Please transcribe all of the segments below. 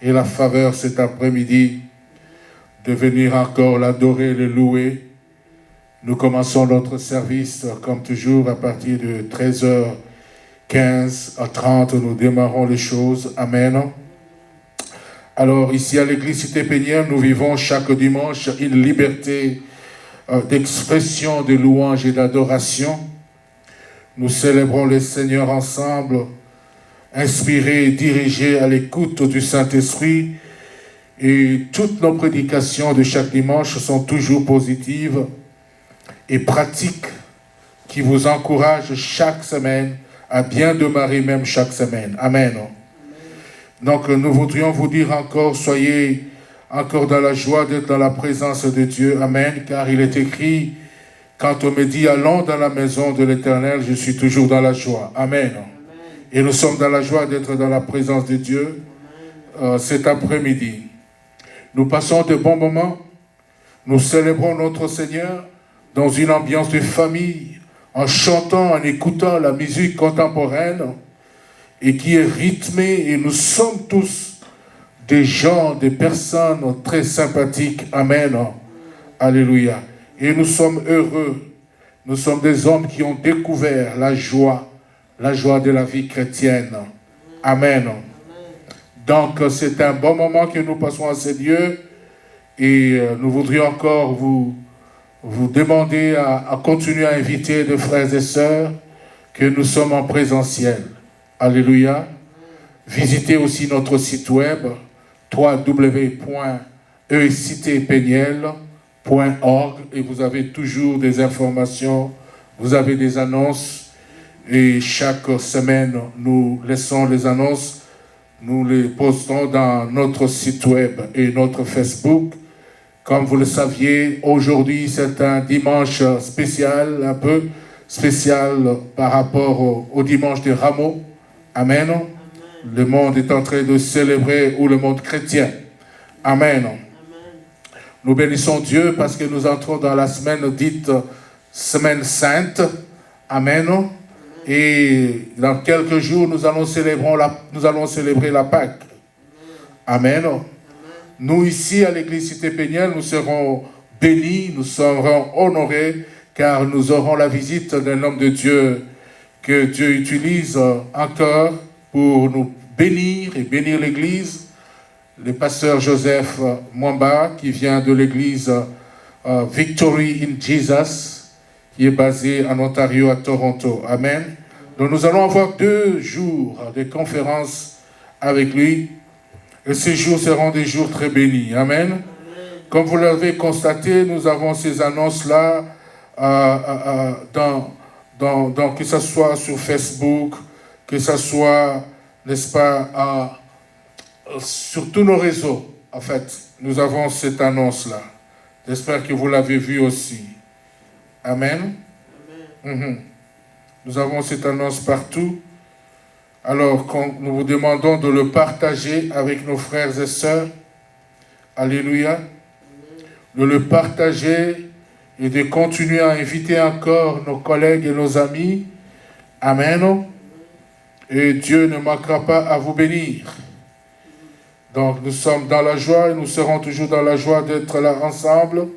et la faveur cet après-midi de venir encore l'adorer et le louer. Nous commençons notre service, comme toujours, à partir de 13h15 à 30, nous démarrons les choses. Amen. Alors, ici à l'église Cité Péniel, nous vivons chaque dimanche une liberté d'expression, de louange et d'adoration. Nous célébrons le Seigneur ensemble, inspirés et dirigés à l'écoute du Saint-Esprit. Et toutes nos prédications de chaque dimanche sont toujours positives et pratiques, qui vous encouragent chaque semaine à bien démarrer même chaque semaine. Amen. Donc nous voudrions vous dire encore, soyez encore dans la joie d'être dans la présence de Dieu. Amen. Car il est écrit, quand on me dit allons dans la maison de l'Éternel, je suis toujours dans la joie. Amen. Et nous sommes dans la joie d'être dans la présence de Dieu cet après-midi. Nous passons de bons moments. Nous célébrons notre Seigneur dans une ambiance de famille, en chantant, en écoutant la musique contemporaine et qui est rythmée. Et nous sommes tous des gens, des personnes très sympathiques. Amen. Alléluia. Et nous sommes heureux. Nous sommes des hommes qui ont découvert la joie de la vie chrétienne. Amen. Donc, c'est un bon moment que nous passons à ces lieux et nous voudrions encore vous demander à continuer à inviter des frères et sœurs que nous sommes en présentiel. Alléluia. Visitez aussi notre site web www.ecitépéniel.org et vous avez toujours des informations, vous avez des annonces et chaque semaine nous laissons les annonces. Nous les postons dans notre site web et notre Facebook. Comme vous le saviez, aujourd'hui, c'est un dimanche spécial, un peu spécial par rapport au dimanche des Rameaux. Amen. Amen. Le monde est en train de célébrer, ou le monde chrétien. Amen. Amen. Nous bénissons Dieu parce que nous entrons dans la semaine dite Semaine Sainte. Amen. Et dans quelques jours, nous allons célébrer la Pâque. Amen. Amen. Nous, ici, à l'église Cité Péniel, nous serons bénis, nous serons honorés, car nous aurons la visite d'un homme de Dieu que Dieu utilise encore pour nous bénir et bénir l'église. Le pasteur Joseph Mwamba, qui vient de l'église Victory in Jesus, qui est basé en Ontario, à Toronto. Amen. Donc nous allons avoir 2 jours de conférence avec lui. Et ces jours seront des jours très bénis. Amen. Amen. Comme vous l'avez constaté, nous avons ces annonces-là que ce soit sur Facebook, que ce soit, n'est-ce pas, sur tous nos réseaux. En fait, nous avons cette annonce-là. J'espère que vous l'avez vue aussi. Amen. Amen. Nous avons cette annonce partout. Alors, nous vous demandons de le partager avec nos frères et sœurs. Alléluia. De le partager et de continuer à inviter encore nos collègues et nos amis. Amen. Et Dieu ne manquera pas à vous bénir. Donc, nous sommes dans la joie et nous serons toujours dans la joie d'être là ensemble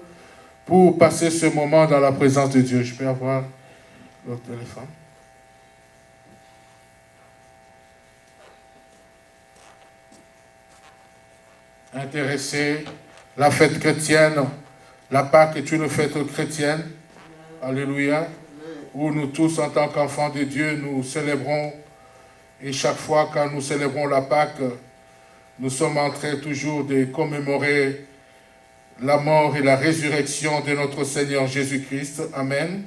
pour passer ce moment dans la présence de Dieu. Je peux avoir le téléphone? Intéressé, la fête chrétienne, la Pâque est une fête chrétienne. Alléluia. Où nous tous, en tant qu'enfants de Dieu, nous célébrons. Et chaque fois quand nous célébrons la Pâque, nous sommes en train toujours de commémorer la mort et la résurrection de notre Seigneur Jésus-Christ. Amen.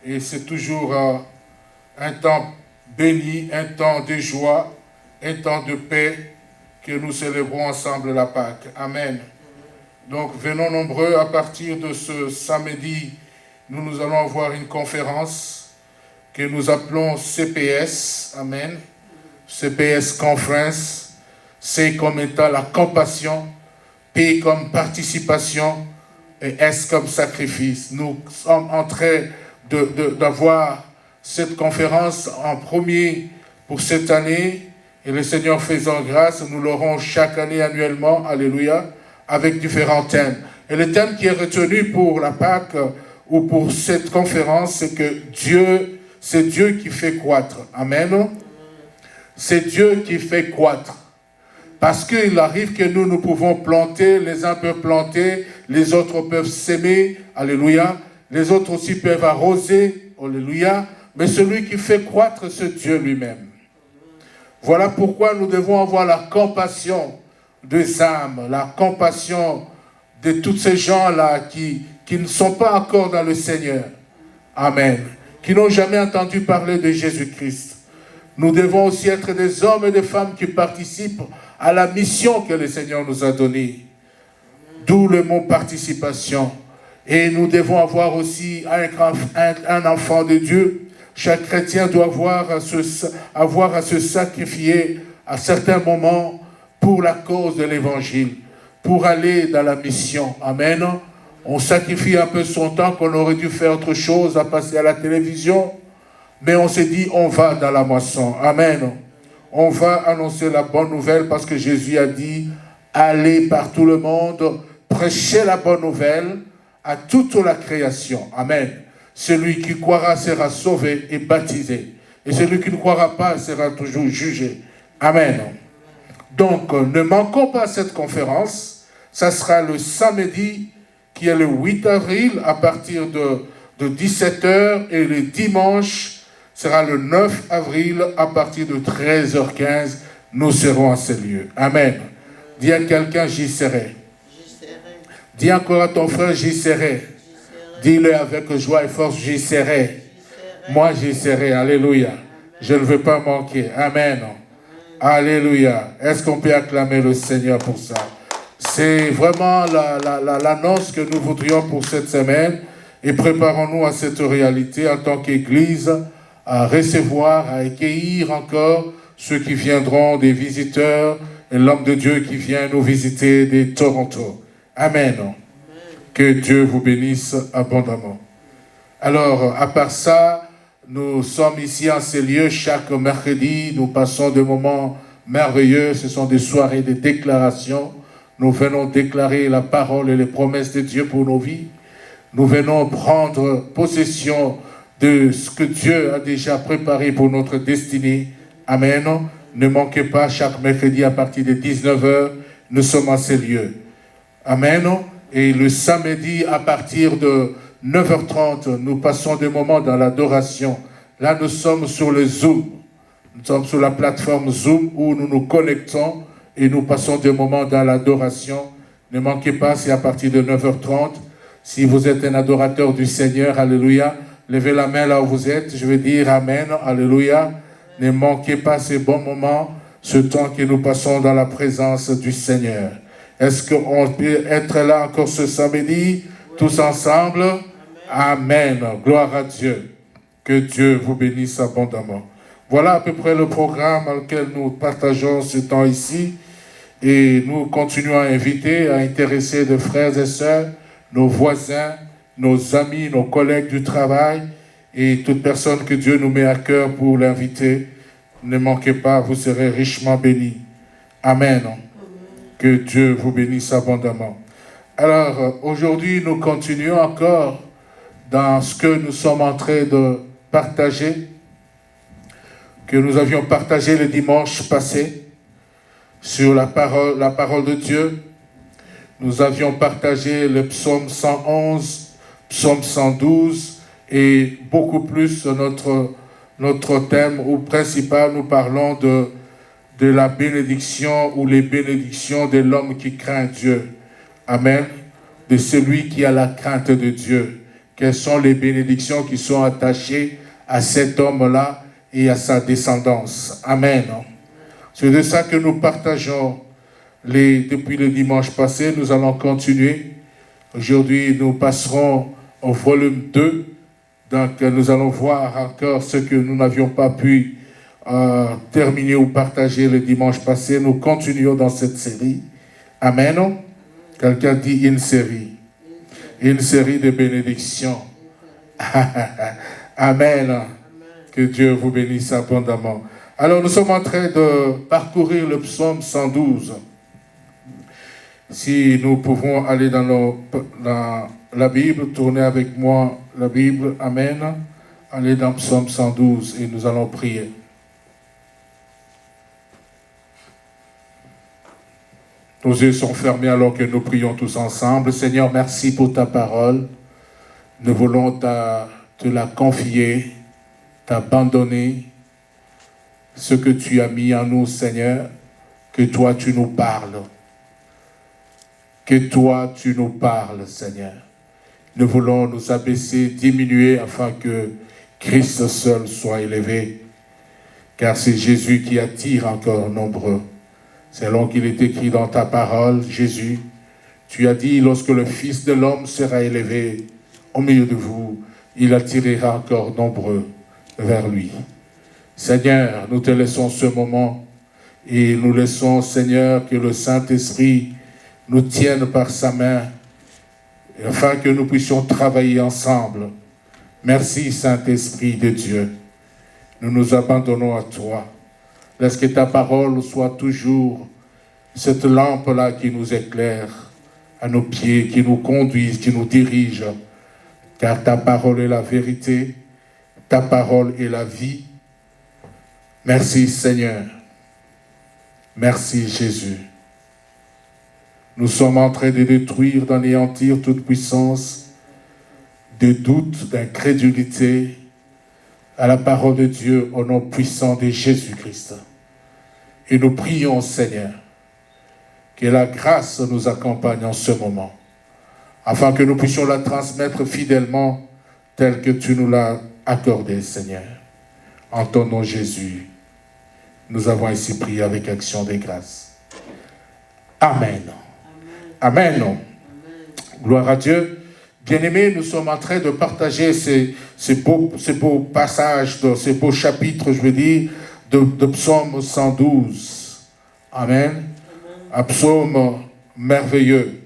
Et c'est toujours un temps béni, un temps de joie, un temps de paix que nous célébrons ensemble la Pâque. Amen. Donc venons nombreux à partir de ce samedi. Nous allons avoir une conférence que nous appelons CPS. Amen. CPS Conference. C comme étant la compassion. P comme participation et S comme sacrifice. Nous sommes en train d'avoir cette conférence en premier pour cette année Et le Seigneur faisant grâce, nous l'aurons chaque année annuellement, alléluia, avec différents thèmes. Et le thème qui est retenu pour la Pâque ou pour cette conférence, c'est que c'est Dieu qui fait croître. Amen. C'est Dieu qui fait croître. Parce qu'il arrive que nous pouvons planter, les uns peuvent planter, les autres peuvent s'aimer, alléluia. Les autres aussi peuvent arroser, alléluia. Mais celui qui fait croître, c'est Dieu lui-même. Voilà pourquoi nous devons avoir la compassion des âmes, la compassion de tous ces gens-là qui ne sont pas encore dans le Seigneur. Amen. Qui n'ont jamais entendu parler de Jésus-Christ. Nous devons aussi être des hommes et des femmes qui participent à la mission que le Seigneur nous a donnée. D'où le mot participation. Et nous devons avoir aussi un enfant de Dieu. Chaque chrétien doit avoir à se sacrifier à certains moments pour la cause de l'évangile, pour aller dans la mission. Amen. On sacrifie un peu son temps qu'on aurait dû faire autre chose, à passer à la télévision, mais on s'est dit, on va dans la moisson. Amen. On va annoncer la bonne nouvelle parce que Jésus a dit, allez par tout le monde, prêchez la bonne nouvelle à toute la création. Amen. Celui qui croira sera sauvé et baptisé. Et celui qui ne croira pas sera toujours jugé. Amen. Donc, ne manquons pas cette conférence. Ça sera le samedi, qui est le 8 avril, à partir de 17h. Et le dimanche sera le 9 avril, à partir de 13h15. Nous serons à ces lieux. Amen. Dis à quelqu'un, j'y serai. Dis encore à ton frère, j'y serai. Dis-le avec joie et force, j'y serai. Moi, j'y serai. Alléluia. Je ne veux pas manquer. Amen. Alléluia. Est-ce qu'on peut acclamer le Seigneur pour ça? C'est vraiment l'annonce que nous voudrions pour cette semaine. Et préparons-nous à cette réalité en tant qu'Église, à recevoir, à accueillir encore ceux qui viendront, des visiteurs, et l'homme de Dieu qui vient nous visiter de Toronto. Amen. Que Dieu vous bénisse abondamment. Alors, à part ça, nous sommes ici en ces lieux chaque mercredi. Nous passons des moments merveilleux. Ce sont des soirées de déclaration. Nous venons déclarer la parole et les promesses de Dieu pour nos vies. Nous venons prendre possession de ce que Dieu a déjà préparé pour notre destinée. Amen. Ne manquez pas, chaque mercredi à partir de 19h, nous sommes en ces lieux. Amen. Et le samedi, à partir de 9h30, nous passons des moments dans l'adoration. Là, nous sommes sur le Zoom. Nous sommes sur la plateforme Zoom où nous nous connectons et nous passons des moments dans l'adoration. Ne manquez pas, c'est à partir de 9h30. Si vous êtes un adorateur du Seigneur, alléluia, levez la main là où vous êtes. Je vais dire Amen, alléluia. Ne manquez pas ces bons moments, ce temps que nous passons dans la présence du Seigneur. Est-ce qu'on peut être là encore ce samedi, tous ensemble? Amen. Gloire à Dieu. Que Dieu vous bénisse abondamment. Voilà à peu près le programme dans lequel nous partageons ce temps ici. Et nous continuons à inviter, à intéresser des frères et sœurs, nos voisins, nos amis, nos collègues du travail et toute personne que Dieu nous met à cœur pour l'inviter. Ne manquez pas, vous serez richement bénis. Amen. Que Dieu vous bénisse abondamment. Alors, aujourd'hui, nous continuons encore dans ce que nous sommes en train de partager, que nous avions partagé le dimanche passé sur la parole de Dieu. Nous avions partagé le psaume 111, psaume 112 et beaucoup plus notre thème ou principal, nous parlons de la bénédiction ou les bénédictions de l'homme qui craint Dieu. Amen. De celui qui a la crainte de Dieu. Quelles sont les bénédictions qui sont attachées à cet homme-là et à sa descendance. Amen. C'est de ça que nous partageons depuis le dimanche passé. Nous allons continuer. Aujourd'hui, nous passerons au volume 2. Donc, nous allons voir encore ce que nous n'avions pas pu terminer ou partager le dimanche passé. Nous continuons dans cette série. Amen. Quelqu'un dit une série. Une série de bénédictions. Amen. Que Dieu vous bénisse abondamment. Alors nous sommes en train de parcourir le psaume 112. Si nous pouvons aller dans la Bible, tourner avec moi la Bible, Amen. Allez dans psaume 112 et nous allons prier. Nos yeux sont fermés alors que nous prions tous ensemble. Seigneur, merci pour ta parole. Nous voulons te la confier, t'abandonner. Ce que tu as mis en nous, Seigneur, que toi tu nous parles. Que toi tu nous parles, Seigneur. Nous voulons nous abaisser, diminuer afin que Christ seul soit élevé. Car c'est Jésus qui attire encore nombreux. Selon qu'il est écrit dans ta parole, Jésus, tu as dit, lorsque le Fils de l'homme sera élevé au milieu de vous, il attirera encore nombreux vers lui. Seigneur, nous te laissons ce moment et nous laissons, Seigneur, que le Saint-Esprit nous tienne par sa main afin que nous puissions travailler ensemble. Merci, Saint-Esprit de Dieu. Nous nous abandonnons à toi. Laisse que ta parole soit toujours cette lampe-là qui nous éclaire à nos pieds, qui nous conduise, qui nous dirige. Car ta parole est la vérité, ta parole est la vie. Merci Seigneur. Merci Jésus. Nous sommes en train de détruire, d'anéantir toute puissance de doute, d'incrédulité à la parole de Dieu au nom puissant de Jésus-Christ. Et nous prions, Seigneur, que la grâce nous accompagne en ce moment, afin que nous puissions la transmettre fidèlement telle que tu nous l'as accordée, Seigneur. En ton nom, Jésus, nous avons ainsi prié avec action de grâce. Amen. Amen. Amen. Gloire à Dieu. Bien-aimés, nous sommes en train de partager ces beaux passages, ces beaux chapitres, je veux dire, de psaume 112. Amen. Un psaume merveilleux.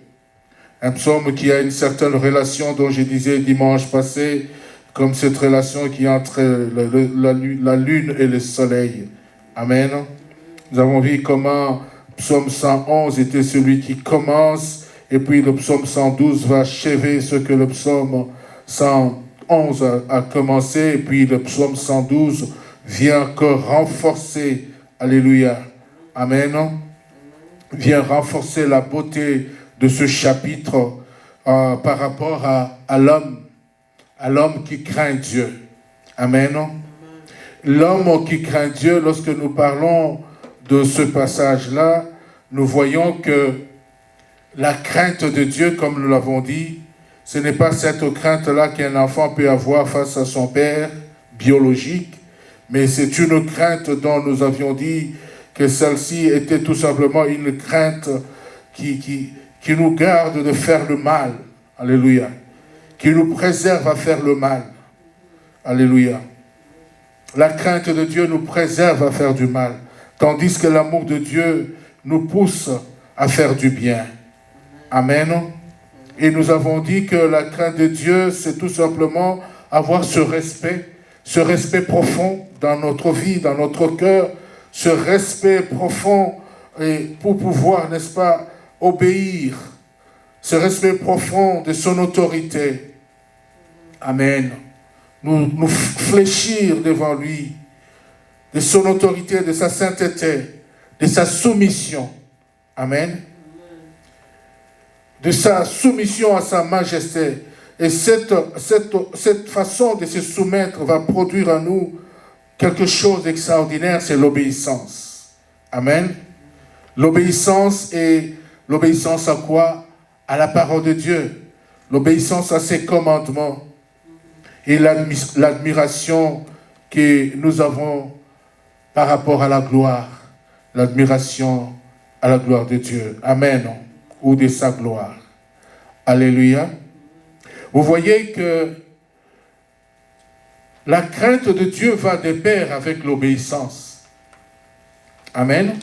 Un psaume qui a une certaine relation dont je disais dimanche passé, comme cette relation qui est entre la lune et le soleil. Amen. Nous avons vu comment psaume 111 était celui qui commence, et puis le psaume 112 va achever ce que le psaume 111 a commencé, et puis le psaume 112 vient encore renforcer, alléluia, amen, vient renforcer la beauté de ce chapitre par rapport à l'homme qui craint Dieu. Amen. L'homme qui craint Dieu, lorsque nous parlons de ce passage-là, nous voyons que la crainte de Dieu, comme nous l'avons dit, ce n'est pas cette crainte-là qu'un enfant peut avoir face à son père biologique, mais c'est une crainte dont nous avions dit que celle-ci était tout simplement une crainte qui nous garde de faire le mal. Alléluia. Qui nous préserve à faire le mal. Alléluia. La crainte de Dieu nous préserve à faire du mal, tandis que l'amour de Dieu nous pousse à faire du bien. Amen. Et nous avons dit que la crainte de Dieu, c'est tout simplement avoir ce respect profond dans notre vie, dans notre cœur, ce respect profond et pour pouvoir, n'est-ce pas, obéir, ce respect profond de son autorité. Amen. Nous fléchir devant lui, de son autorité, de sa sainteté, de sa soumission. Amen. De sa soumission à sa majesté. Et cette façon de se soumettre va produire en nous quelque chose d'extraordinaire, c'est l'obéissance. Amen. L'obéissance est l'obéissance à quoi? À la parole de Dieu. L'obéissance à ses commandements. Et l'admiration que nous avons par rapport à la gloire. L'admiration à la gloire de Dieu. Amen. Ou de sa gloire. Alléluia. Vous voyez que la crainte de Dieu va de pair avec l'obéissance. Amen.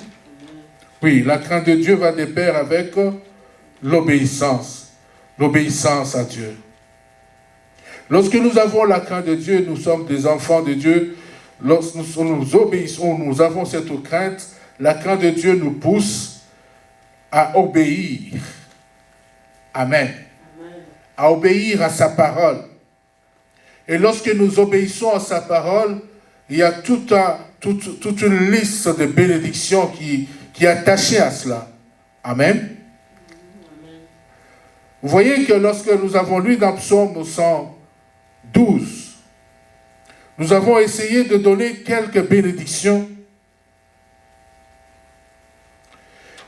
Oui, la crainte de Dieu va de pair avec l'obéissance. L'obéissance à Dieu. Lorsque nous avons la crainte de Dieu, nous sommes des enfants de Dieu. lorsque nous obéissons, nous avons cette crainte, la crainte de Dieu nous pousse à obéir. Amen. À obéir à sa parole. Et lorsque nous obéissons à sa parole, il y a toute une liste de bénédictions qui est attachée à cela. Amen. Vous voyez que lorsque nous avons lu dans Psaume 112, nous avons essayé de donner quelques bénédictions.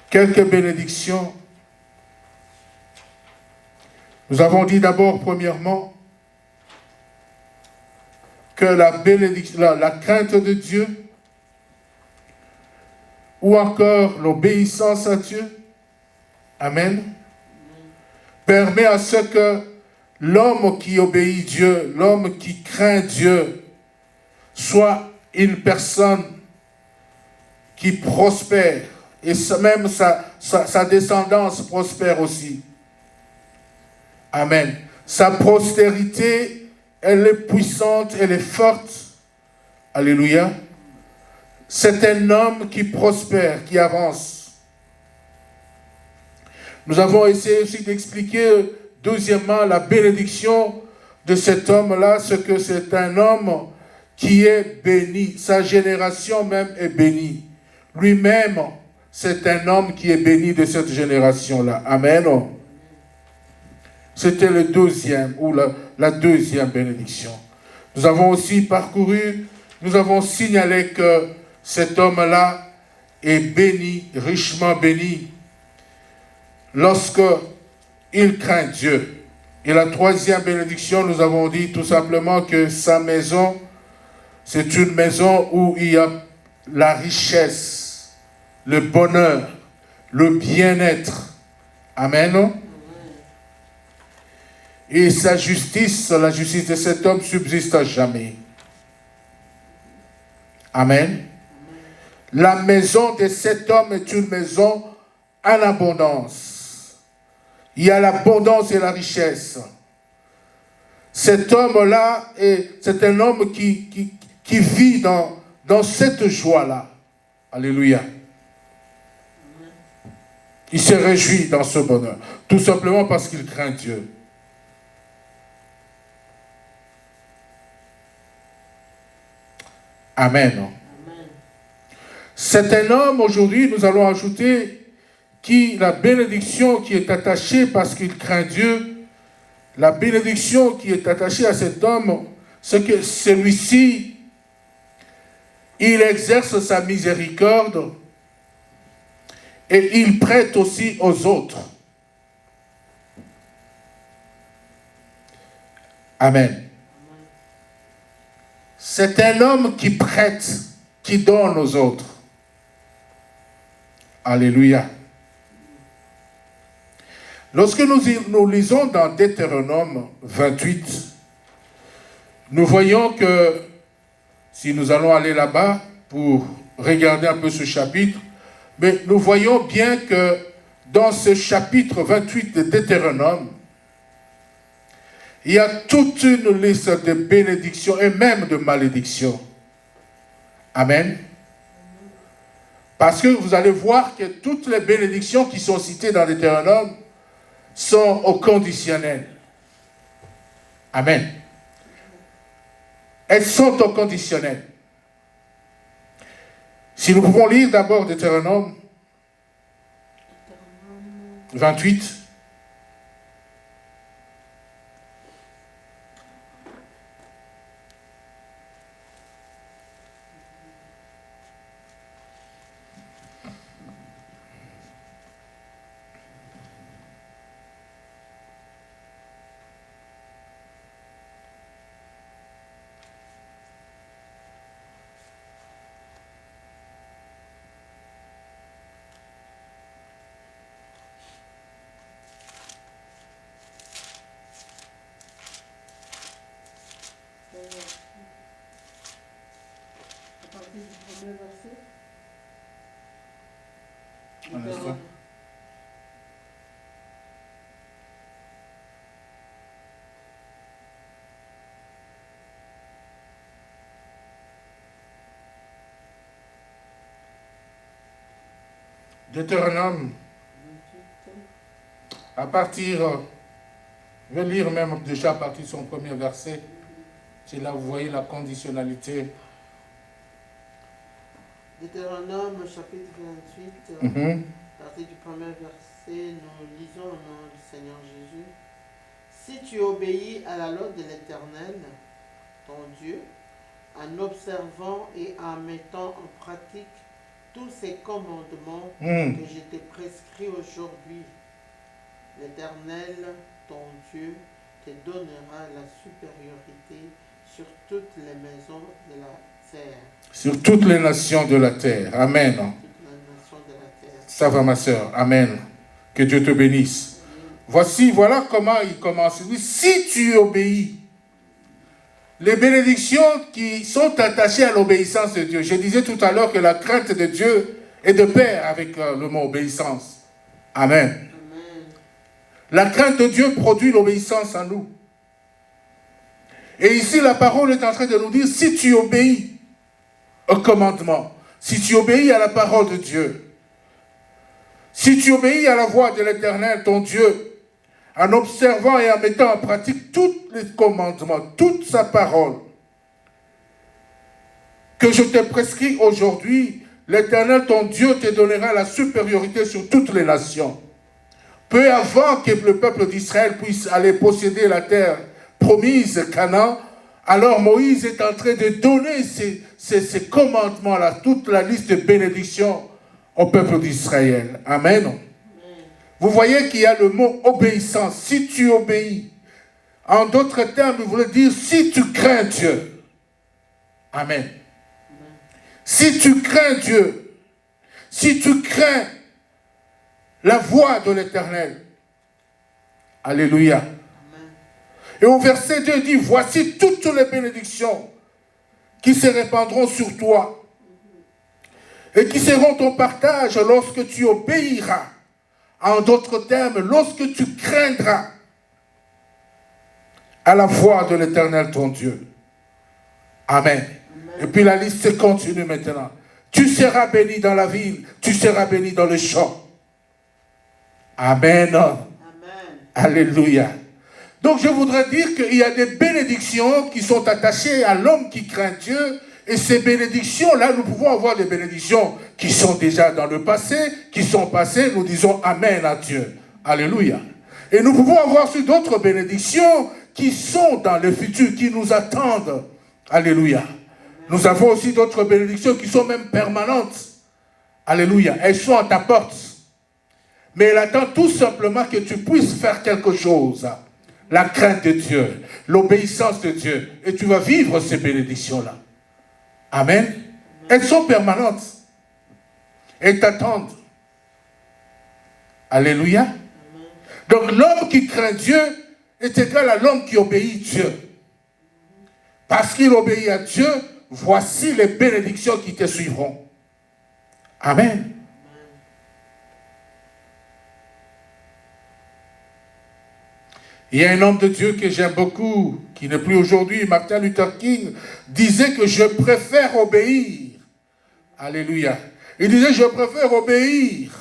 Quelques bénédictions. Nous avons dit d'abord, premièrement, que la crainte de Dieu, ou encore l'obéissance à Dieu, amen, permet à ce que l'homme qui obéit Dieu, l'homme qui craint Dieu, soit une personne qui prospère, et même sa descendance prospère aussi. Amen. Sa postérité, elle est puissante, elle est forte. Alléluia. C'est un homme qui prospère, qui avance. Nous avons essayé aussi d'expliquer, deuxièmement, la bénédiction de cet homme-là, ce que c'est un homme qui est béni. Sa génération même est bénie. Lui-même, c'est un homme qui est béni de cette génération-là. Amen. C'était le deuxième, ou la deuxième bénédiction. Nous avons aussi parcouru, nous avons signalé que cet homme-là est béni, richement béni, lorsque il craint Dieu. Et la troisième bénédiction, nous avons dit tout simplement que sa maison, c'est une maison où il y a la richesse, le bonheur, le bien-être. Amen. Et sa justice, la justice de cet homme subsiste à jamais. Amen. La maison de cet homme est une maison en abondance. Il y a l'abondance et la richesse. Cet homme-là, c'est un homme qui vit dans cette joie-là. Alléluia. Il se réjouit dans ce bonheur. Tout simplement parce qu'il craint Dieu. Amen. Amen. C'est un homme, aujourd'hui, nous allons ajouter, la bénédiction qui est attachée parce qu'il craint Dieu, la bénédiction qui est attachée à cet homme, c'est que celui-ci, il exerce sa miséricorde et il prête aussi aux autres. Amen. C'est un homme qui prête, qui donne aux autres. Alléluia. Lorsque nous lisons dans Deutéronome 28, nous voyons que, si nous allons aller là-bas pour regarder un peu ce chapitre, mais nous voyons bien que dans ce chapitre 28 de Deutéronome, il y a toute une liste de bénédictions et même de malédictions. Amen. Parce que vous allez voir que toutes les bénédictions qui sont citées dans Deutéronome sont au conditionnel. Amen. Elles sont au conditionnel. Si nous pouvons lire d'abord Deutéronome 28. Un instant. Deutéronome, à partir, je vais lire même déjà à partir de son premier verset. C'est là où vous voyez la conditionnalité. Deutéronome chapitre 28, à partir du premier verset, nous lisons au nom du Seigneur Jésus. Si tu obéis à la loi de l'Éternel, ton Dieu, en observant et en mettant en pratique tous ces commandements que je t'ai prescrits aujourd'hui, l'Éternel, ton Dieu, te donnera la supériorité sur toutes les maisons de la terre. Sur toutes les nations de la terre. Amen. Toutes les nations de la terre. Ça va, ma soeur. Amen. Que Dieu te bénisse. Voilà comment il commence. Si tu obéis, les bénédictions qui sont attachées à l'obéissance de Dieu. Je disais tout à l'heure que la crainte de Dieu est de pair avec le mot obéissance. Amen. Amen. La crainte de Dieu produit l'obéissance en nous. Et ici, la parole est en train de nous dire, si tu obéis au commandement, si tu obéis à la parole de Dieu, si tu obéis à la voix de l'Éternel, ton Dieu, en observant et en mettant en pratique tous les commandements, toute sa parole, que je t'ai prescrit aujourd'hui, l'Éternel, ton Dieu, te donnera la supériorité sur toutes les nations. Peu avant que le peuple d'Israël puisse aller posséder la terre promise, Canaan, alors Moïse est en train de donner ces commandements-là, toute la liste de bénédictions au peuple d'Israël. Amen. Vous voyez qu'il y a le mot obéissance. Si tu obéis. En d'autres termes, il voulait dire si tu crains Dieu. Amen. Si tu crains Dieu. Si tu crains la voix de l'Éternel. Alléluia. Et au verset 2, il dit, voici toutes les bénédictions qui se répandront sur toi et qui seront ton partage lorsque tu obéiras. En d'autres termes, lorsque tu craindras à la voix de l'Éternel ton Dieu. Amen. Amen. Et puis la liste continue maintenant. Tu seras béni dans la ville, tu seras béni dans le champ. Amen. Amen. Alléluia. Donc je voudrais dire qu'il y a des bénédictions qui sont attachées à l'homme qui craint Dieu. Et ces bénédictions-là, nous pouvons avoir des bénédictions qui sont déjà dans le passé, qui sont passées, nous disons Amen à Dieu. Alléluia. Et nous pouvons avoir aussi d'autres bénédictions qui sont dans le futur, qui nous attendent. Alléluia. Nous avons aussi d'autres bénédictions qui sont même permanentes. Alléluia. Elles sont à ta porte. Mais elle attend tout simplement que tu puisses faire quelque chose. La crainte de Dieu, l'obéissance de Dieu. Et tu vas vivre ces bénédictions-là. Amen. Elles sont permanentes. Elles t'attendent. Alléluia. Amen. Donc l'homme qui craint Dieu est égal à l'homme qui obéit Dieu. Parce qu'il obéit à Dieu, voici les bénédictions qui te suivront. Amen. Il y a un homme de Dieu que j'aime beaucoup, qui n'est plus aujourd'hui, Martin Luther King, disait que je préfère obéir. Alléluia. Il disait, je préfère obéir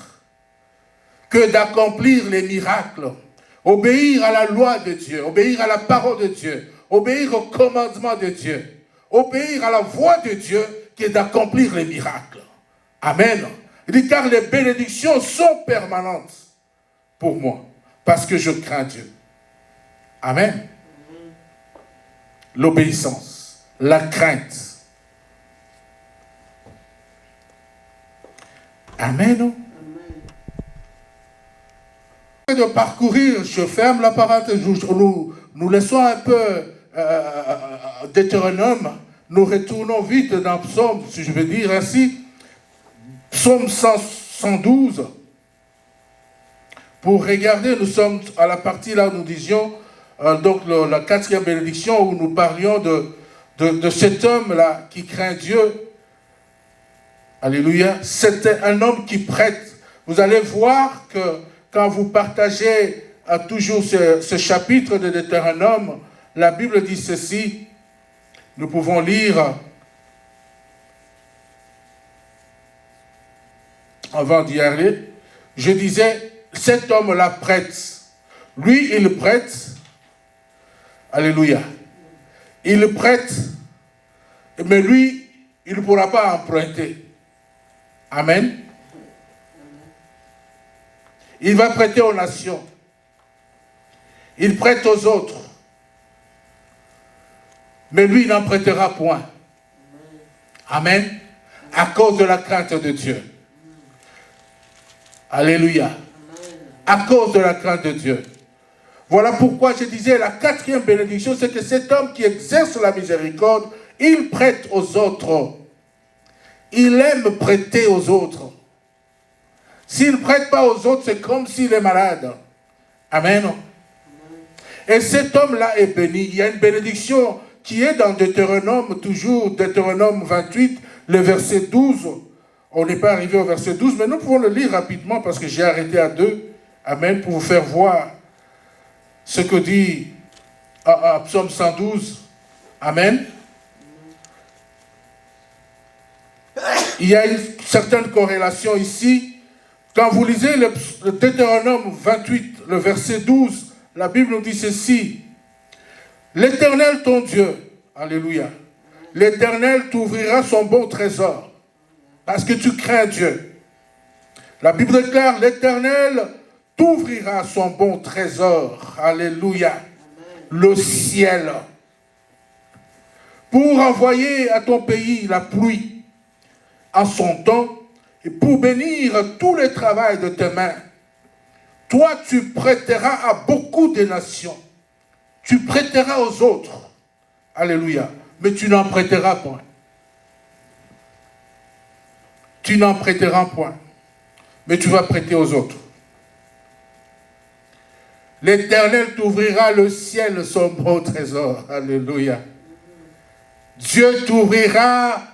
que d'accomplir les miracles. Obéir à la loi de Dieu, obéir à la parole de Dieu, obéir au commandement de Dieu, obéir à la voix de Dieu que d'accomplir les miracles. Amen. Il dit, car les bénédictions sont permanentes pour moi, parce que je crains Dieu. Amen. L'obéissance, la crainte. Amen. De parcourir, je ferme la parenthèse, nous laissons un peu Deutéronome, nous retournons vite dans Psaume, si je veux dire ainsi, Psaume 112, pour regarder, nous sommes à la partie là où nous disions, donc la quatrième bénédiction où nous parlions de cet homme-là qui craint Dieu. Alléluia. C'était un homme qui prête. Vous allez voir que quand vous partagez toujours ce chapitre de Deutéronome, la Bible dit ceci. Nous pouvons lire avant d'y aller, je disais, cet homme-là prête. Lui, il prête. Alléluia. Il prête, mais lui, il ne pourra pas emprunter. Amen. Il va prêter aux nations. Il prête aux autres. Mais lui, il n'en prêtera point. Amen. À cause de la crainte de Dieu. Alléluia. À cause de la crainte de Dieu. Voilà pourquoi je disais, la quatrième bénédiction, c'est que cet homme qui exerce la miséricorde, il prête aux autres. Il aime prêter aux autres. S'il ne prête pas aux autres, c'est comme s'il est malade. Amen. Et cet homme-là est béni. Il y a une bénédiction qui est dans Deutéronome, toujours Deutéronome 28, le verset 12. On n'est pas arrivé au verset 12, mais nous pouvons le lire rapidement parce que j'ai arrêté à 2. Amen, pour vous faire voir ce que dit Psaume 112. Amen. Il y a une certaine corrélation ici. Quand vous lisez le Deutéronome 28, le verset 12, la Bible nous dit ceci. L'Éternel ton Dieu, alléluia, l'Éternel t'ouvrira son bon trésor, parce que tu crains Dieu. La Bible déclare, l'Éternel t'ouvrira son bon trésor, alléluia, le ciel, pour envoyer à ton pays la pluie en son temps, et pour bénir tout le travail de tes mains. Toi, tu prêteras à beaucoup de nations. Tu prêteras aux autres. Alléluia. Mais tu n'en prêteras point. Tu n'en prêteras point. Mais tu vas prêter aux autres. L'Éternel t'ouvrira le ciel, son beau trésor. Alléluia. Dieu t'ouvrira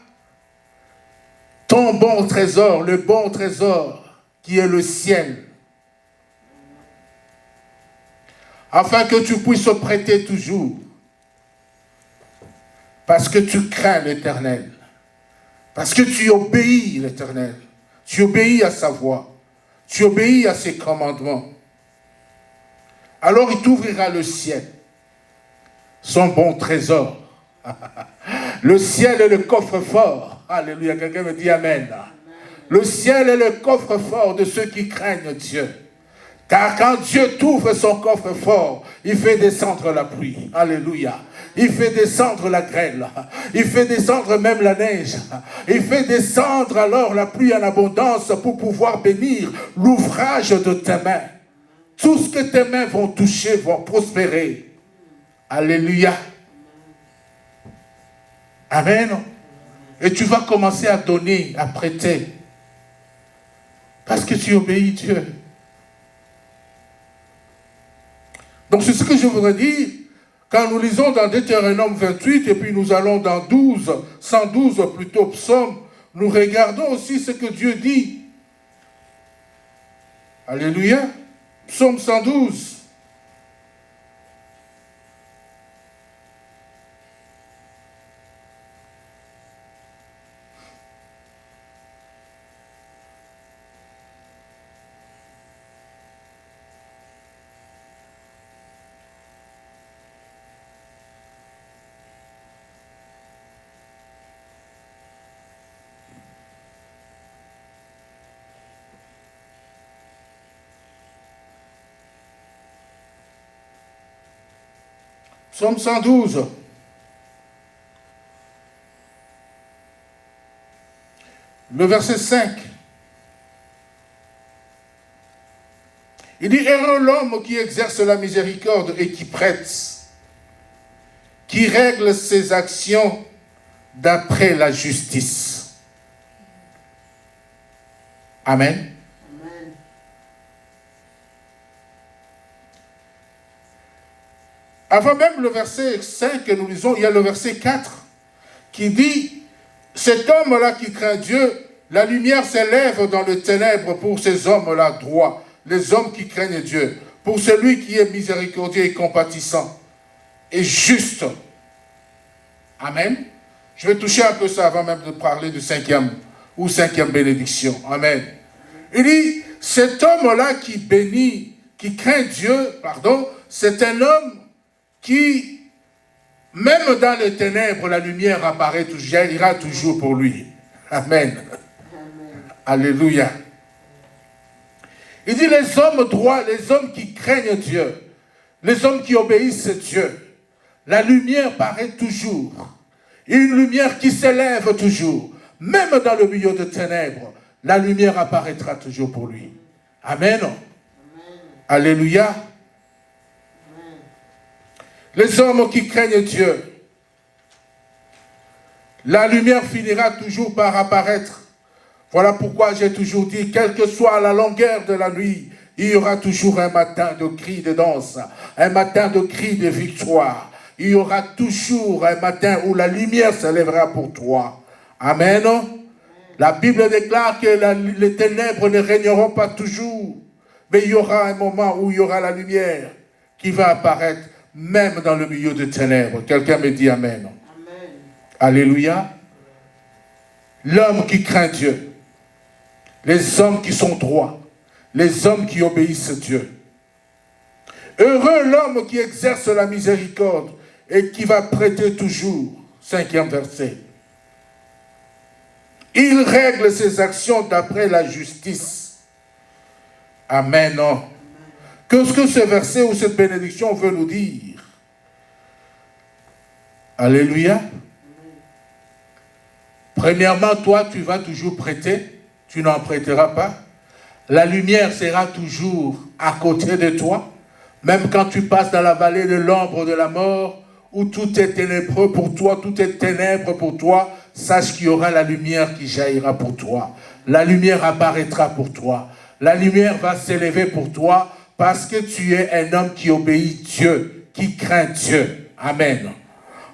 ton bon trésor, le bon trésor qui est le ciel. Afin que tu puisses prêter toujours. Parce que tu crains l'Éternel. Parce que tu obéis l'Éternel. Tu obéis à sa voix. Tu obéis à ses commandements. Alors il t'ouvrira le ciel. Son bon trésor. Le ciel est le coffre-fort. Alléluia. Quelqu'un me dit Amen. Le ciel est le coffre-fort de ceux qui craignent Dieu. Car quand Dieu t'ouvre son coffre-fort, il fait descendre la pluie. Alléluia. Il fait descendre la grêle. Il fait descendre même la neige. Il fait descendre alors la pluie en abondance pour pouvoir bénir l'ouvrage de tes mains. Tout ce que tes mains vont toucher vont prospérer. Alléluia. Amen. Et tu vas commencer à donner, à prêter. Parce que tu obéis Dieu. Donc c'est ce que je voudrais dire. Quand nous lisons dans Deutéronome 28 et puis nous allons dans 112 plutôt psaume, nous regardons aussi ce que Dieu dit. Alléluia. Psaume 112. Psaume 112. Le verset 5. Il dit, heureux l'homme qui exerce la miséricorde et qui prête, qui règle ses actions d'après la justice. Amen. Avant même le verset 5 que nous lisons, il y a le verset 4 qui dit, cet homme-là qui craint Dieu, la lumière s'élève dans le ténèbre pour ces hommes-là droits, les hommes qui craignent Dieu, pour celui qui est miséricordieux et compatissant et juste. Amen. Je vais toucher un peu ça avant même de parler du cinquième bénédiction. Amen. Il dit, cet homme-là qui bénit, qui craint Dieu, pardon, c'est un homme qui, même dans les ténèbres, la lumière apparaît toujours, ira toujours pour lui. Amen. Amen. Alléluia. Il dit, les hommes droits, les hommes qui craignent Dieu, les hommes qui obéissent à Dieu, la lumière paraît toujours. Une lumière qui s'élève toujours. Même dans le milieu des ténèbres, la lumière apparaîtra toujours pour lui. Amen. Amen. Alléluia. Amen. Les hommes qui craignent Dieu, la lumière finira toujours par apparaître. Voilà pourquoi j'ai toujours dit, quelle que soit la longueur de la nuit, il y aura toujours un matin de cris de danse, un matin de cris de victoire. Il y aura toujours un matin où la lumière s'élèvera pour toi. Amen. La Bible déclare que les ténèbres ne régneront pas toujours, mais il y aura un moment où il y aura la lumière qui va apparaître, même dans le milieu des ténèbres. Quelqu'un me dit Amen. Amen. Alléluia. L'homme qui craint Dieu, les hommes qui sont droits, les hommes qui obéissent à Dieu. Heureux l'homme qui exerce la miséricorde et qui va prêter toujours. 5e verset. Il règle ses actions d'après la justice. Amen. Qu'est-ce que ce verset ou cette bénédiction veut nous dire? Alléluia. Premièrement, toi, tu vas toujours prêter. Tu n'en prêteras pas. La lumière sera toujours à côté de toi. Même quand tu passes dans la vallée de l'ombre de la mort, où tout est ténébreux pour toi, tout est ténèbres pour toi, sache qu'il y aura la lumière qui jaillira pour toi. La lumière apparaîtra pour toi. La lumière va s'élever pour toi parce que tu es un homme qui obéit Dieu, qui craint Dieu. Amen.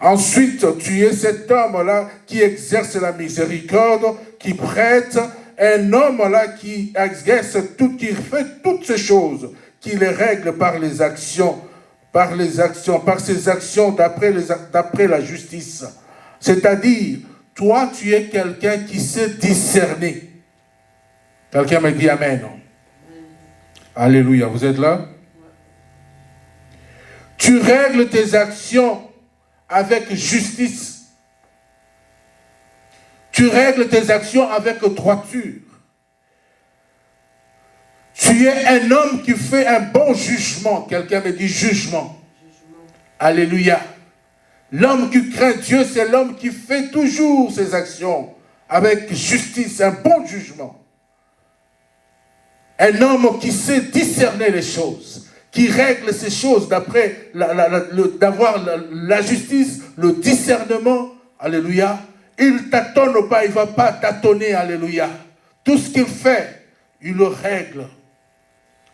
Ensuite, tu es cet homme-là qui exerce la miséricorde, qui prête, un homme-là qui exerce tout, qui fait toutes ces choses, qui les règle par les actions, par ses actions d'après la justice. C'est-à-dire, toi, tu es quelqu'un qui sait discerner. Quelqu'un me dit Amen. Alléluia, vous êtes là? Tu règles tes actions avec justice. Tu règles tes actions avec droiture. Tu es un homme qui fait un bon jugement. Quelqu'un me dit jugement. Alléluia. L'homme qui craint Dieu, c'est l'homme qui fait toujours ses actions avec justice, un bon jugement. Un homme qui sait discerner les choses, qui règle ces choses d'après d'avoir la justice, le discernement. Alléluia. Il ne tâtonne pas, il ne va pas tâtonner. Alléluia. Tout ce qu'il fait, il le règle.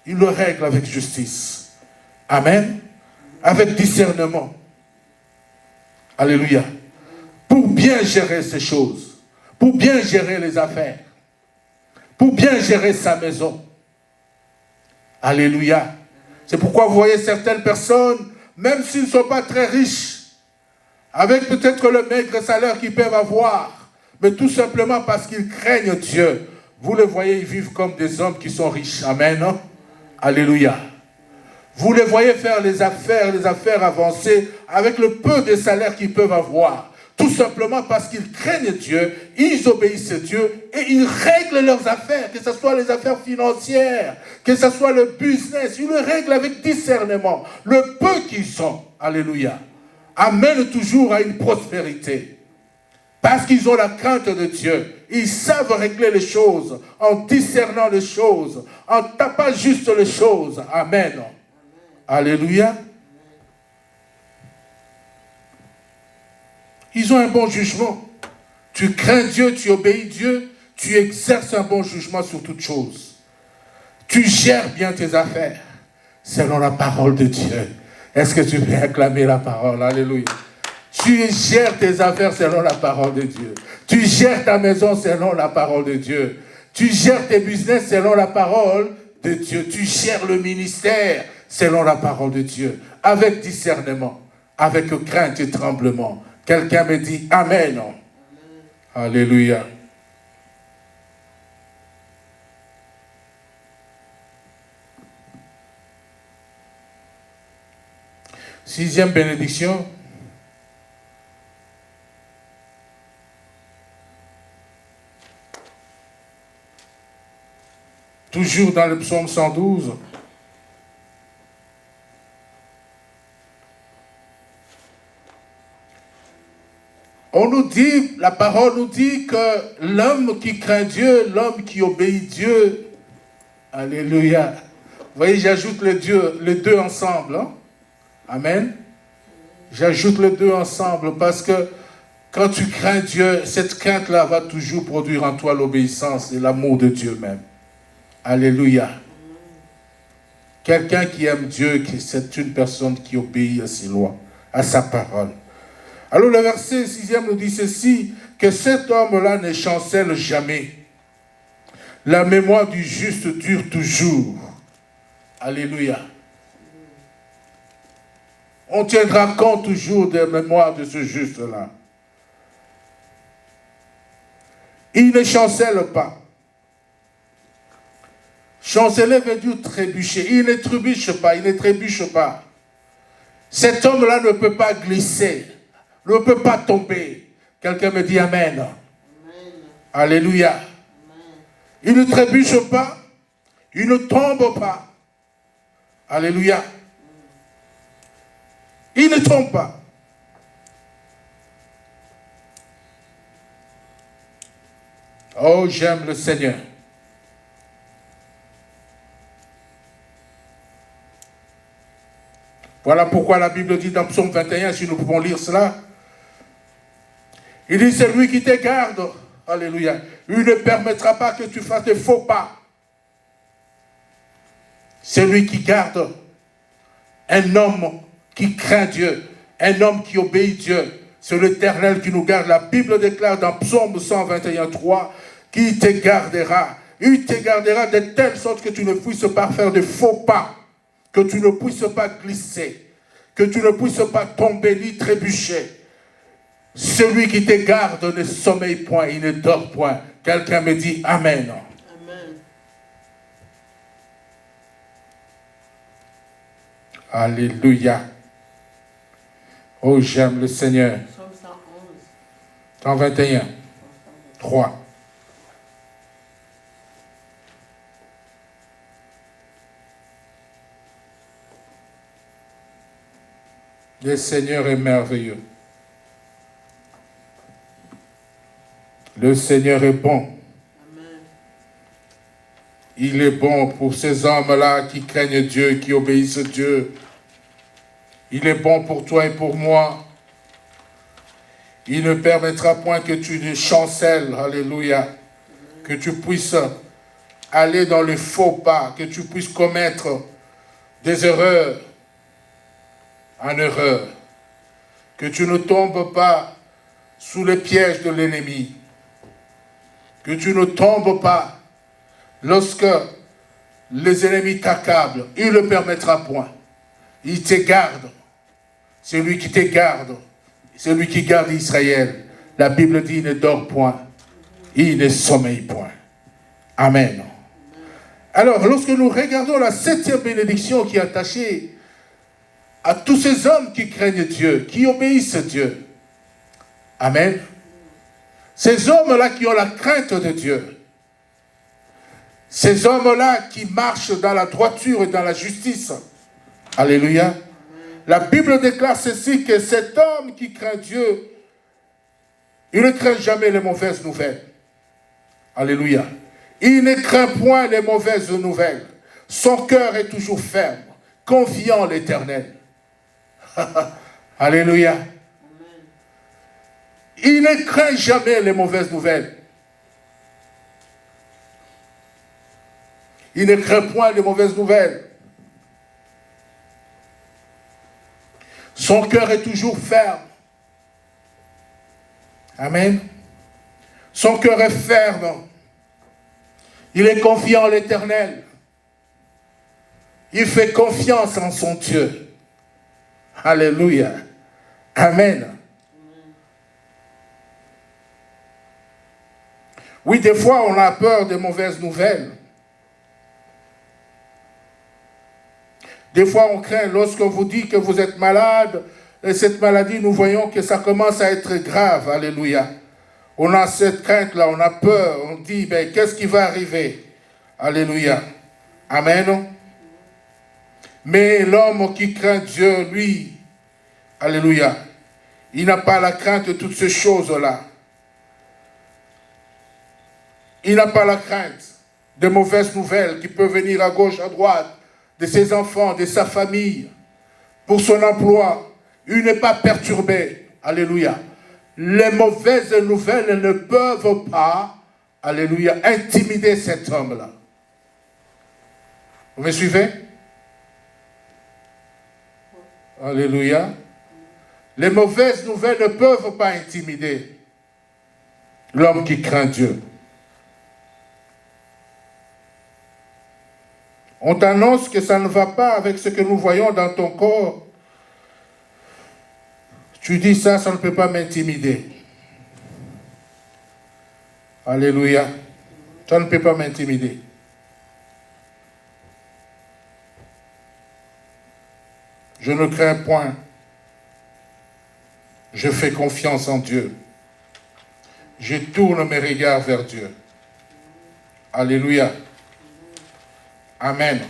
Il le règle avec justice. Amen. Avec discernement. Alléluia. Pour bien gérer ces choses. Pour bien gérer les affaires. Pour bien gérer sa maison. Alléluia. C'est pourquoi vous voyez certaines personnes, même s'ils ne sont pas très riches, avec peut-être le maigre salaire qu'ils peuvent avoir, mais tout simplement parce qu'ils craignent Dieu. Vous les voyez, ils vivent comme des hommes qui sont riches. Amen. Alléluia. Vous les voyez faire les affaires avancées avec le peu de salaire qu'ils peuvent avoir. Tout simplement parce qu'ils craignent Dieu, ils obéissent à Dieu et ils règlent leurs affaires, que ce soit les affaires financières, que ce soit le business, ils le règlent avec discernement. Le peu qu'ils ont, alléluia, amène toujours à une prospérité. Parce qu'ils ont la crainte de Dieu. Ils savent régler les choses en discernant les choses, en tapant juste les choses. Amen. Amen. Alléluia. Ils ont un bon jugement. Tu crains Dieu, tu obéis Dieu, tu exerces un bon jugement sur toutes choses. Tu gères bien tes affaires selon la parole de Dieu. Est-ce que tu peux acclamer la parole? Alléluia. Tu gères tes affaires selon la parole de Dieu. Tu gères ta maison selon la parole de Dieu. Tu gères tes business selon la parole de Dieu. Tu gères le ministère selon la parole de Dieu. Avec discernement, avec crainte et tremblement. Quelqu'un me dit Amen. Amen. Alléluia. 6e bénédiction. Toujours dans le psaume 112. On nous dit, la parole nous dit que l'homme qui craint Dieu, l'homme qui obéit Dieu, alléluia. Vous voyez, j'ajoute les deux ensemble. Hein? Amen. J'ajoute les deux ensemble parce que quand tu crains Dieu, cette crainte-là va toujours produire en toi l'obéissance et l'amour de Dieu même. Alléluia. Quelqu'un qui aime Dieu, c'est une personne qui obéit à ses lois, à sa parole. Alors le verset 6e nous dit ceci, que cet homme-là ne chancelle jamais. La mémoire du juste dure toujours. Alléluia. On tiendra compte toujours des mémoires de ce juste-là. Il ne chancelle pas. Chanceler veut dire trébucher. Il ne trébuche pas, il ne trébuche pas. Cet homme-là ne peut pas glisser, ne peut pas tomber. Quelqu'un me dit Amen. Amen. Alléluia. Amen. Il ne trébuche pas, il ne tombe pas. Alléluia. Il ne tombe pas. Oh, j'aime le Seigneur. Voilà pourquoi la Bible dit dans Psaume 21, si nous pouvons lire cela, il dit, c'est lui qui te garde, alléluia, il ne permettra pas que tu fasses de faux pas. C'est lui qui garde un homme qui craint Dieu, un homme qui obéit Dieu. C'est l'Éternel qui nous garde. La Bible déclare dans Psaume 121, 3, qu'il te gardera. Il te gardera de telle sorte que tu ne puisses pas faire de faux pas, que tu ne puisses pas glisser, que tu ne puisses pas tomber ni trébucher. Celui qui te garde ne sommeille point, il ne dort point. Quelqu'un me dit Amen. Amen. Alléluia. Oh, j'aime le Seigneur. 121, 3. Le Seigneur est merveilleux. Le Seigneur est bon. Amen. Il est bon pour ces hommes-là qui craignent Dieu, qui obéissent à Dieu. Il est bon pour toi et pour moi. Il ne permettra point que tu ne chancelles, alléluia, amen, que tu puisses aller dans le faux pas, que tu puisses commettre des erreurs en erreur, que tu ne tombes pas sous les pièges de l'ennemi, que tu ne tombes pas lorsque les ennemis t'accablent. Il ne le permettra point. Il te garde. C'est lui qui te garde. C'est lui qui garde Israël. La Bible dit, il ne dort point. Il ne sommeille point. Amen. Alors, lorsque nous regardons la 7e bénédiction qui est attachée à tous ces hommes qui craignent Dieu, qui obéissent à Dieu. Amen. Ces hommes-là qui ont la crainte de Dieu. Ces hommes-là qui marchent dans la droiture et dans la justice. Alléluia. La Bible déclare ceci, que cet homme qui craint Dieu, il ne craint jamais les mauvaises nouvelles. Alléluia. Il ne craint point les mauvaises nouvelles. Son cœur est toujours ferme, confiant en l'Éternel. Alléluia. Amen. Il ne craint jamais les mauvaises nouvelles. Il ne craint point les mauvaises nouvelles. Son cœur est toujours ferme. Amen. Son cœur est ferme. Il est confiant en l'Éternel. Il fait confiance en son Dieu. Alléluia. Amen. Oui, des fois, on a peur des mauvaises nouvelles. Des fois, on craint lorsqu'on vous dit que vous êtes malade, et cette maladie, nous voyons que ça commence à être grave. Alléluia. On a cette crainte-là, on a peur, on dit, ben, qu'est-ce qui va arriver? Alléluia. Amen. Mais l'homme qui craint Dieu, lui, alléluia, il n'a pas la crainte de toutes ces choses-là. Il n'a pas la crainte de mauvaises nouvelles qui peuvent venir à gauche, à droite, de ses enfants, de sa famille, pour son emploi. Il n'est pas perturbé. Alléluia. Les mauvaises nouvelles ne peuvent pas, alléluia, intimider cet homme-là. Vous me suivez? Alléluia. Les mauvaises nouvelles ne peuvent pas intimider l'homme qui craint Dieu. On t'annonce que ça ne va pas avec ce que nous voyons dans ton corps. Tu dis ça, ça ne peut pas m'intimider. Alléluia. Ça ne peut pas m'intimider. Je ne crains point. Je fais confiance en Dieu. Je tourne mes regards vers Dieu. Alléluia. Amen.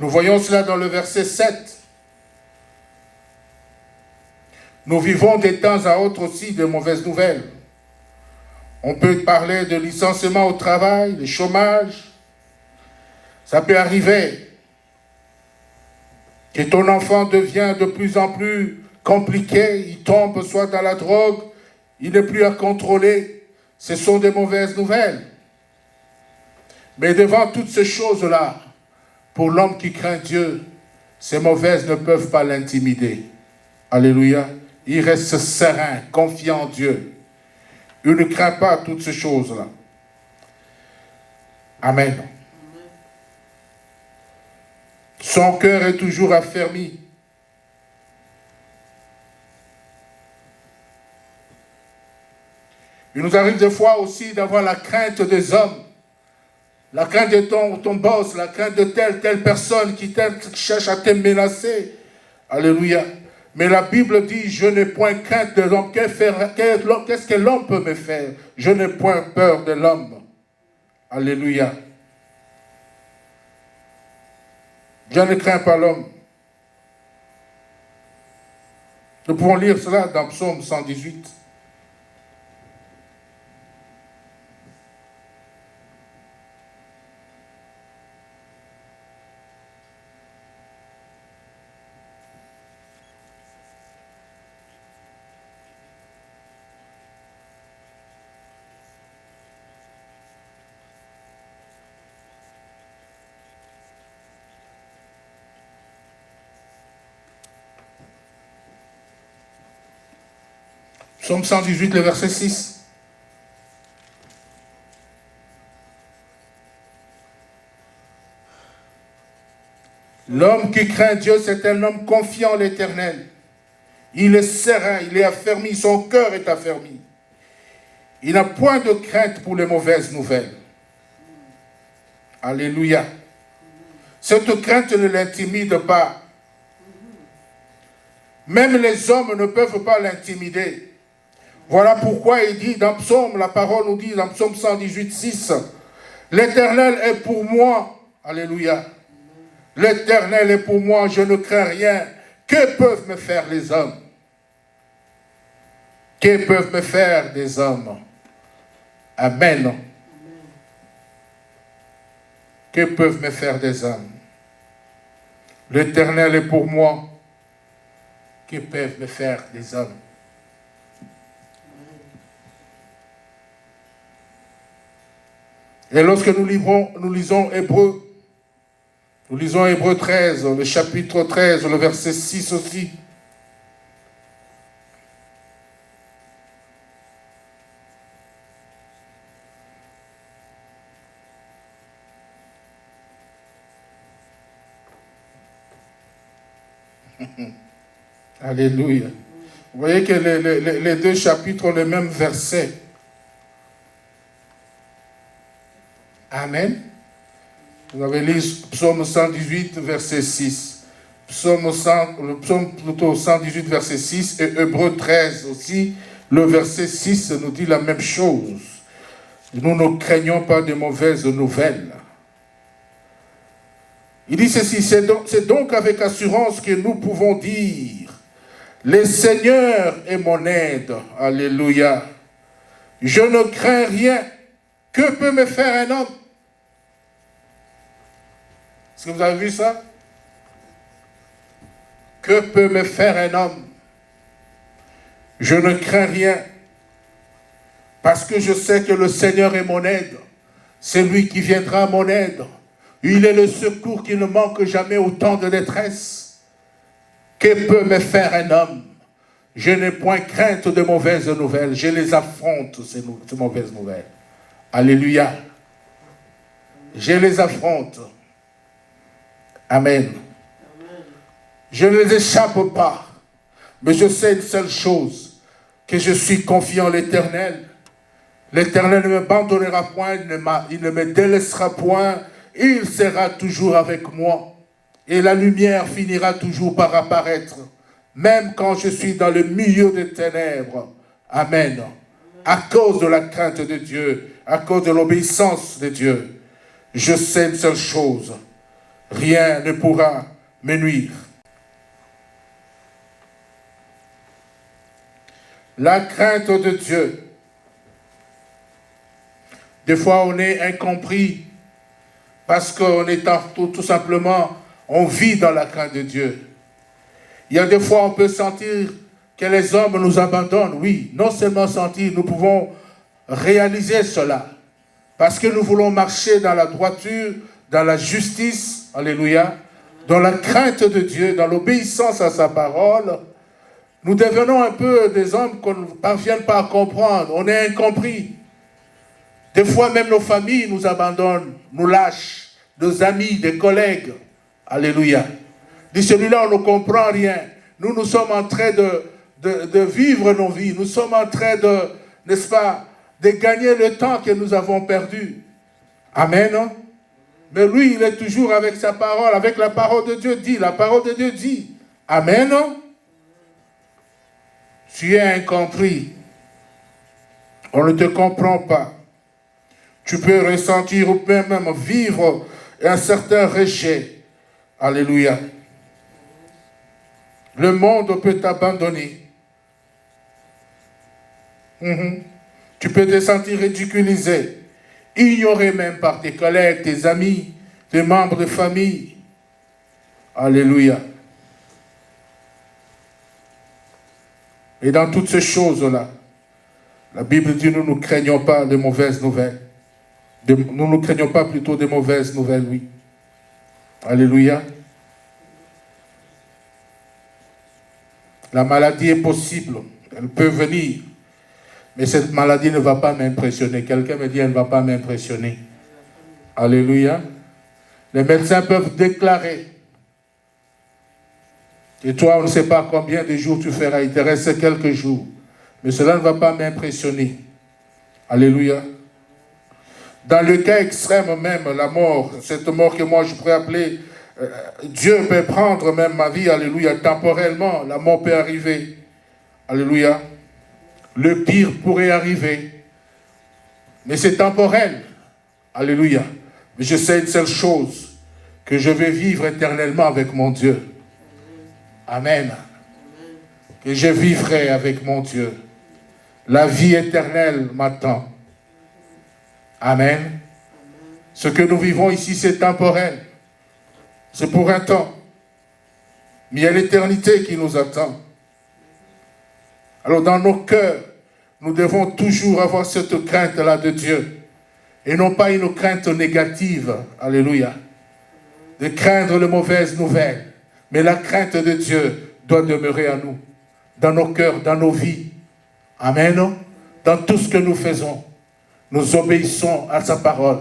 Nous voyons cela dans le verset 7. Nous vivons des temps à autre aussi de mauvaises nouvelles. On peut parler de licenciement au travail, de chômage. Ça peut arriver que ton enfant devient de plus en plus compliqué. Il tombe soit dans la drogue, il n'est plus à contrôler. Ce sont des mauvaises nouvelles. Mais devant toutes ces choses-là, pour l'homme qui craint Dieu, ces mauvaises ne peuvent pas l'intimider. Alléluia. Il reste serein, confiant en Dieu. Il ne craint pas toutes ces choses-là. Amen. Son cœur est toujours affermi. Il nous arrive des fois aussi d'avoir la crainte des hommes. La crainte de ton boss, la crainte de telle personne qui cherche à te menacer. Alléluia. Mais la Bible dit, je n'ai point crainte de l'homme. Qu'est-ce que l'homme peut me faire? Je n'ai point peur de l'homme. Alléluia. Je ne crains pas l'homme. Nous pouvons lire cela dans Psaume 118. Psaume 118, le verset 6. L'homme qui craint Dieu, c'est un homme confiant en l'Éternel. Il est serein, il est affermi, son cœur est affermi. Il n'a point de crainte pour les mauvaises nouvelles. Alléluia. Cette crainte ne l'intimide pas. Même les hommes ne peuvent pas l'intimider. Voilà pourquoi il dit dans Psaume, la parole nous dit dans Psaume 118, 6, l'Éternel est pour moi. Alléluia. L'Éternel est pour moi, je ne crains rien. Que peuvent me faire les hommes? Que peuvent me faire des hommes? Amen. Que peuvent me faire des hommes? L'Éternel est pour moi. Que peuvent me faire des hommes? Et lorsque nous lisons Hébreux, nous lisons Hébreux 13, le chapitre 13, le verset 6 aussi. Alléluia. Vous voyez que les deux chapitres ont le même verset. Amen. Vous avez lu Psaume 118, verset 6. le psaume plutôt 118, verset 6, et Hébreux 13 aussi, le verset 6 nous dit la même chose. Nous ne craignons pas de mauvaises nouvelles. Il dit ceci, c'est donc avec assurance que nous pouvons dire, le Seigneur est mon aide. Alléluia. Je ne crains rien. Que peut me faire un homme? Est-ce que vous avez vu ça? Que peut me faire un homme? Je ne crains rien. Parce que je sais que le Seigneur est mon aide. C'est lui qui viendra à mon aide. Il est le secours qui ne manque jamais au temps de détresse. Que peut me faire un homme? Je n'ai point crainte de mauvaises nouvelles. Je les affronte, ces mauvaises nouvelles. Alléluia. Je les affronte. Amen. Je ne les échappe pas. Mais je sais une seule chose, que je suis confiant en l'Éternel. L'Éternel ne m'abandonnera point, il ne me délaissera point. Il sera toujours avec moi. Et la lumière finira toujours par apparaître. Même quand je suis dans le milieu des ténèbres. Amen. À cause de la crainte de Dieu, à cause de l'obéissance de Dieu, je sais une seule chose. Rien ne pourra me nuire. La crainte de Dieu. Des fois, on est incompris parce qu'on est tout simplement, on vit dans la crainte de Dieu. Il y a des fois, on peut sentir que les hommes nous abandonnent. Oui, non seulement sentir, nous pouvons réaliser cela. Parce que nous voulons marcher dans la droiture, dans la justice, alléluia, dans la crainte de Dieu, dans l'obéissance à sa parole. Nous devenons un peu des hommes qu'on ne parvient pas à comprendre. On est incompris. Des fois, même nos familles nous abandonnent, nous lâchent, nos amis, des collègues. Alléluia. Dit celui-là, on ne comprend rien. Nous sommes en train de vivre nos vies. Nous sommes en train de, n'est-ce pas, de gagner le temps que nous avons perdu. Amen. Hein? Mais lui, il est toujours avec sa parole, avec la parole de Dieu dit. La parole de Dieu dit. Amen. Hein? Tu es incompris. On ne te comprend pas. Tu peux ressentir ou même vivre un certain rejet. Alléluia. Le monde peut t'abandonner. Tu peux te sentir ridiculisé, ignoré même par tes collègues, tes amis, tes membres de famille. Alléluia. Et dans toutes ces choses-là, la Bible dit, nous ne craignons pas de mauvaises nouvelles. Nous ne craignons pas plutôt de mauvaises nouvelles, oui. Alléluia. La maladie est possible, elle peut venir. Mais cette maladie ne va pas m'impressionner. Quelqu'un me dit, elle ne va pas m'impressionner. Alléluia. Les médecins peuvent déclarer. Et toi, on ne sait pas combien de jours tu feras. Il te reste quelques jours. Mais cela ne va pas m'impressionner. Alléluia. Dans le cas extrême même, la mort, cette mort que moi je pourrais appeler, Dieu peut prendre même ma vie, alléluia, temporellement, la mort peut arriver. Alléluia. Le pire pourrait arriver. Mais c'est temporel. Alléluia. Mais je sais une seule chose, que je vais vivre éternellement avec mon Dieu. Amen. Que je vivrai avec mon Dieu. La vie éternelle m'attend. Amen. Ce que nous vivons ici, c'est temporel. C'est pour un temps. Mais il y a l'éternité qui nous attend. Alors dans nos cœurs, nous devons toujours avoir cette crainte-là de Dieu. Et non pas une crainte négative. Alléluia. De craindre les mauvaises nouvelles. Mais la crainte de Dieu doit demeurer à nous. Dans nos cœurs, dans nos vies. Amen. Dans tout ce que nous faisons. Nous obéissons à sa parole.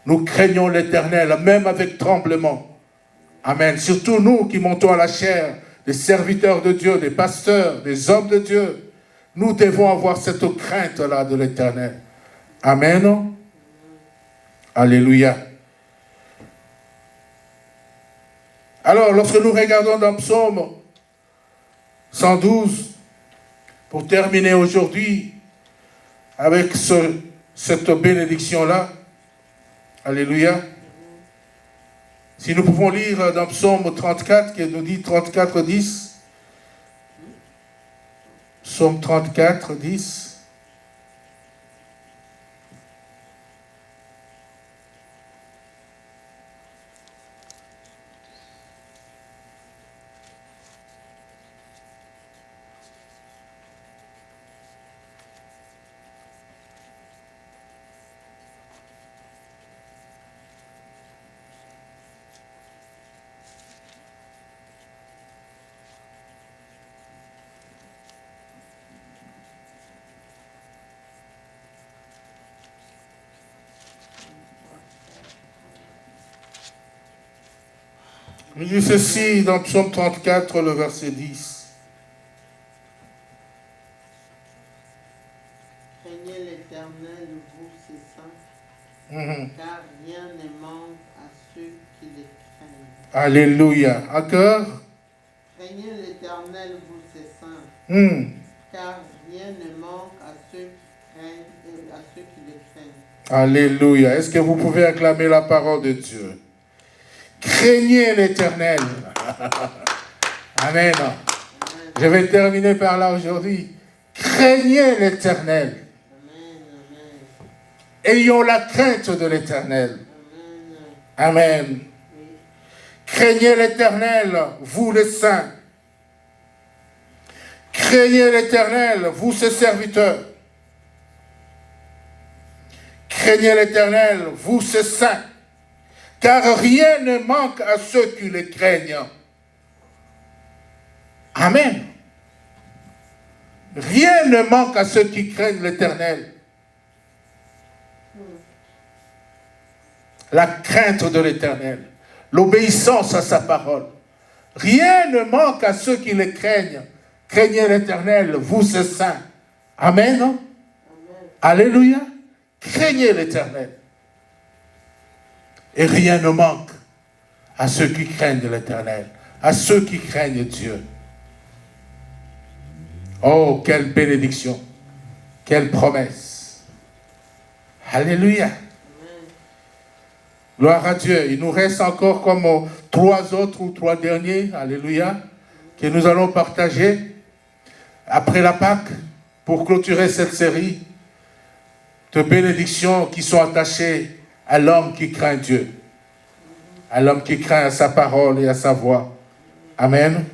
Nous craignons l'Éternel, même avec tremblement. Amen. Surtout nous qui montons à la chair, des serviteurs de Dieu, des pasteurs, des hommes de Dieu. Nous devons avoir cette crainte-là de l'Éternel. Amen. Alléluia. Alors, lorsque nous regardons dans Psaume 112, pour terminer aujourd'hui avec cette bénédiction-là, alléluia, si nous pouvons lire dans Psaume 34, qui nous dit 34, 10, Psaume 34, 10, il dit ceci dans Psaume 34, le verset 10. Craignez l'Éternel, vous ses saints, car rien ne manque à ceux qui les craignent. Alléluia. Encore. Craignez l'Éternel, vous ses saints, car rien ne manque à ceux qui les craignent. Alléluia. Est-ce que vous pouvez acclamer la parole de Dieu? Craignez l'Éternel. Amen. Je vais terminer par là aujourd'hui. Craignez l'Éternel. Ayons la crainte de l'Éternel. Amen. Craignez l'Éternel, vous les saints. Craignez l'Éternel, vous ses serviteurs. Craignez l'Éternel, vous ses saints. Car rien ne manque à ceux qui le craignent. Amen. Rien ne manque à ceux qui craignent l'Éternel. La crainte de l'Éternel, l'obéissance à sa parole. Rien ne manque à ceux qui le craignent. Craignez l'Éternel, vous ses saints. Amen. Amen. Alléluia. Craignez l'Éternel. Et rien ne manque à ceux qui craignent l'Éternel, à ceux qui craignent Dieu. Oh, quelle bénédiction, quelle promesse. Alléluia. Gloire à Dieu. Il nous reste encore comme 3 autres ou 3 derniers, alléluia, que nous allons partager après la Pâque pour clôturer cette série de bénédictions qui sont attachées à l'homme qui craint Dieu, à l'homme qui craint à sa parole et à sa voix. Amen.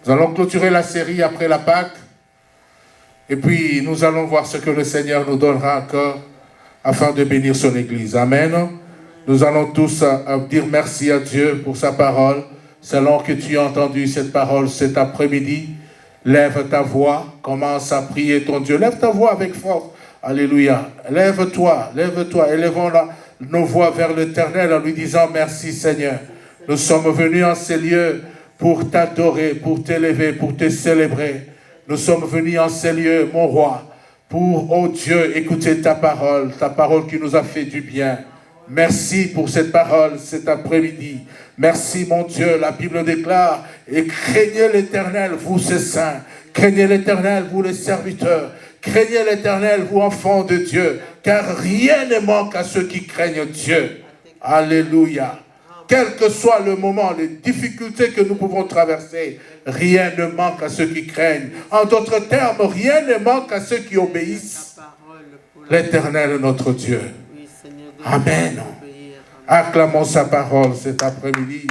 Nous allons clôturer la série après la Pâque et puis nous allons voir ce que le Seigneur nous donnera encore afin de bénir son Église. Amen. Nous allons tous dire merci à Dieu pour sa parole. Selon que tu as entendu cette parole cet après-midi, lève ta voix, commence à prier ton Dieu. Lève ta voix avec force. Alléluia. Lève-toi, élevons nos voix vers l'Éternel en lui disant merci Seigneur. Nous sommes venus en ces lieux pour t'adorer, pour t'élever, pour te célébrer. Nous sommes venus en ces lieux, mon roi, pour, oh Dieu, écouter ta parole qui nous a fait du bien. Merci pour cette parole cet après-midi. Merci mon Dieu, la Bible déclare, et craignez l'Éternel, vous ses saints. Craignez l'Éternel, vous les serviteurs. Craignez l'Éternel, vous enfants de Dieu, car rien ne manque à ceux qui craignent Dieu. Alléluia. Quel que soit le moment, les difficultés que nous pouvons traverser, rien ne manque à ceux qui craignent. En d'autres termes, rien ne manque à ceux qui obéissent. L'Éternel est notre Dieu. Amen. Acclamons sa parole cet après-midi.